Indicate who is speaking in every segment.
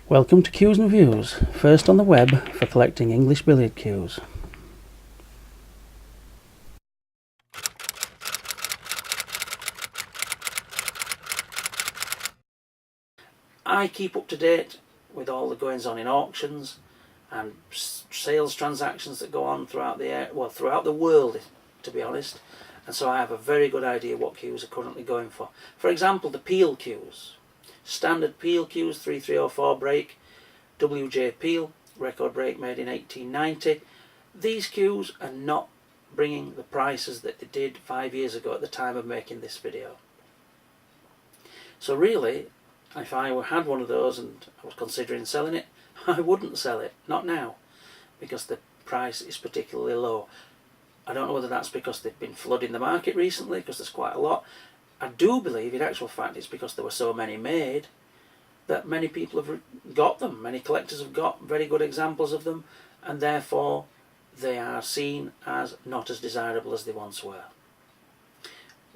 Speaker 1: Welcome to Cues and Views, first on the web for collecting English billiard cues. I keep up to date with all the goings on in auctions and sales transactions that go on throughout the world, to be honest, and so I have a very good idea what cues are currently going for. For example, the Peel cues. Standard Peel cues, 3304 break, WJ Peel, record break made in 1890. These cues are not bringing the prices that they did 5 years ago at the time of making this video. So really, if I had one of those and I was considering selling it, I wouldn't sell it, not now, because the price is particularly low. I don't know whether that's because they've been flooding the market recently, because there's quite a lot. I do believe in actual fact it's because there were so many made that many people have got them. Many collectors have got very good examples of them, and therefore they are seen as not as desirable as they once were.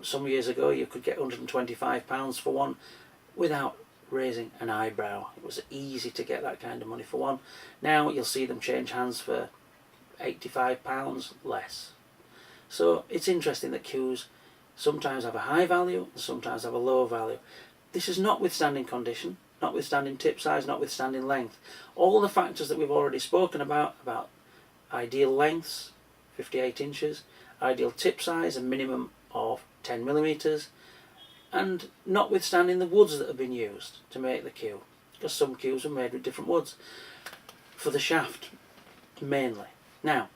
Speaker 1: Some years ago you could get £125 for one without raising an eyebrow. It was easy to get that kind of money for one. Now you'll see them change hands for £85 less. So it's interesting that cues sometimes have a high value and sometimes have a low value. This is notwithstanding condition, notwithstanding tip size, notwithstanding length. All the factors that we've already spoken about ideal lengths, 58 inches, ideal tip size, a minimum of 10 millimeters, and notwithstanding the woods that have been used to make the cue, because some cues are made with different woods, for the shaft mainly. Now,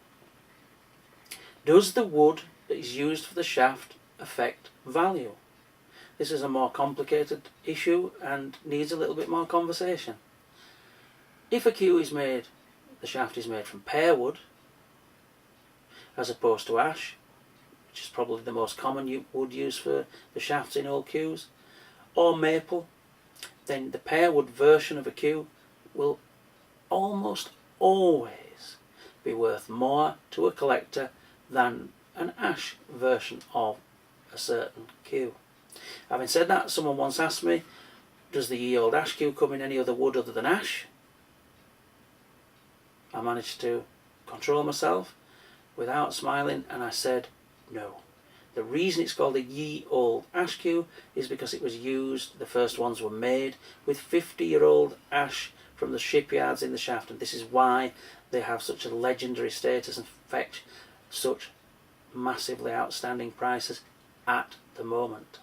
Speaker 1: does the wood that is used for the shaft affect value? This is a more complicated issue and needs a little bit more conversation. If a cue is made, the shaft is made from pear wood as opposed to ash, which is probably the most common wood used for the shafts in old cues, or maple, then the pear wood version of a cue will almost always be worth more to a collector than an ash version of a certain cue. Having said that, someone once asked me, does the ye old ash cue come in any other wood other than ash? I managed to control myself without smiling, and I said no. The reason it's called a ye old ash cue is because it was used, the first ones were made with 50-year-old ash from the shipyards in the shaft, and this is why they have such a legendary status and fetch such massively outstanding prices at the moment.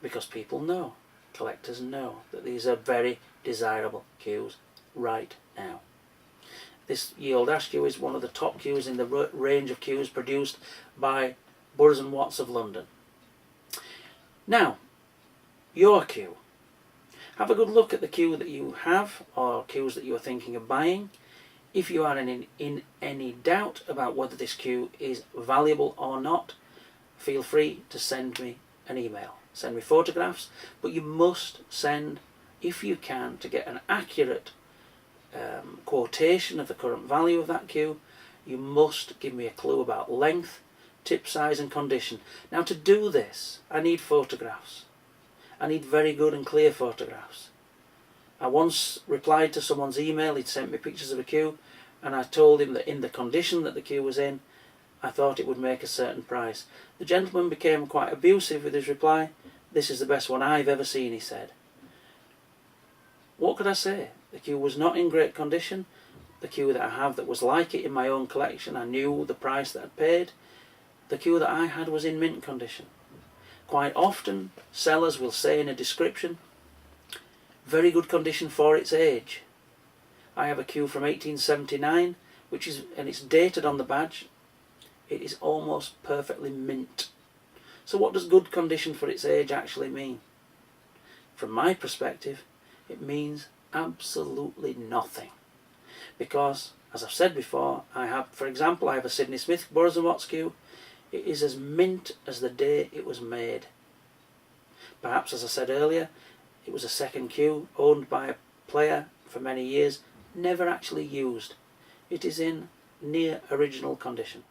Speaker 1: Because people know, collectors know, that these are very desirable cues right now. This ye old ash cue is one of the top cues in the range of cues produced by Burroughs and Watts of London. Now, your cue. Have a good look at the cue that you have, or cues that you are thinking of buying. If you are in any doubt about whether this cue is valuable or not, feel free to send me an email. Send me photographs, but you must send, if you can, to get an accurate quotation of the current value of that cue, you must give me a clue about length, tip size and condition. Now, to do this, I need photographs. I need very good and clear photographs. I once replied to someone's email. He'd sent me pictures of a cue, and I told him that in the condition that the cue was in, I thought it would make a certain price. The gentleman became quite abusive with his reply. "This is the best one I've ever seen," he said. What could I say? The cue was not in great condition. The cue that I have that was like it in my own collection, I knew the price that I'd paid. The cue that I had was in mint condition. Quite often, sellers will say in a description, very good condition for its age. I have a cue from 1879, and it's dated on the badge. It is almost perfectly mint. So what does good condition for its age actually mean? From my perspective, it means absolutely nothing. Because, as I've said before, for example, I have a Sidney Smith Burroughs and Watts cue. It is as mint as the day it was made. Perhaps, as I said earlier, it was a second cue owned by a player for many years, never actually used. It is in near original condition.